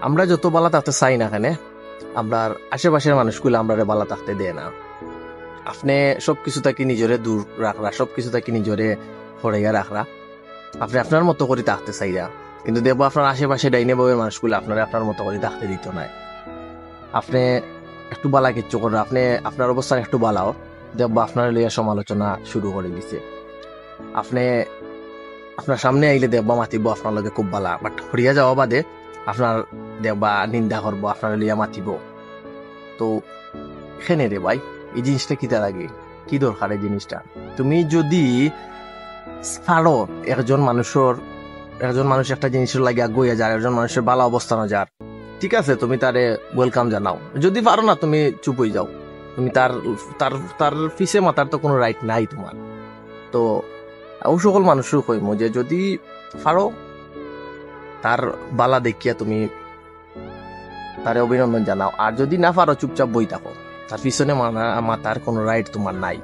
আমরা যত বালা থাকতে চাই না কেন, আমরা আশেপাশের মানুষগুলো আমরা বালা থাকতে দেয় না। আপনি সবকিছু থাকি নিজরে দূর রাখরা, সবকিছু থাকি নিজরে হরাইয়া রাখরা, আপনি আপনার মতো করে থাকতে চাইরা, কিন্তু দেখবো আপনার আশেপাশে ডাইনে বউয়ের মানুষগুলো আপনারা আপনার মতো করে থাকতে দিত না। আপনি একটু বালা কিচ্ছু করেন, আপনি আপনার অবস্থান একটু বালাও, দেখবো আপনার লইয়া সমালোচনা শুরু করে দিছে। আপনি আপনার সামনে আইলে দেখবা মাতিব আপনার লগে খুব বালা, বাট হরিয়া যাওয়া বাদে আপনার দেখবা নিন্দা করবো, আপনার লিয়া মাতিব। তো এখানে রে ভাই, এই জিনিসটা কিতা লাগে, কি দরকার এই জিনিসটা? তুমি যদি পারো একজন মানুষ একটা জিনিসের লাগে আগুয়া যার, একজন মানুষের বালা অবস্থানও যার, ঠিক আছে, তুমি তারে ওয়েলকাম জানাও। যদি পারো না, তুমি চুপ হয়ে যাও। তুমি তার তার তার পিছে মাতার তো কোনো রাইট নাই তোমার। তো ও সকল মানুষও কইম যে যদি পারো তার বালা দেখিয়া তুমি তারে অভিনন্দন জানাও, আর যদি না পারো চুপচাপ বই থাকো। তার পিছনে মাতার কোনো রাইট তোমার নাই।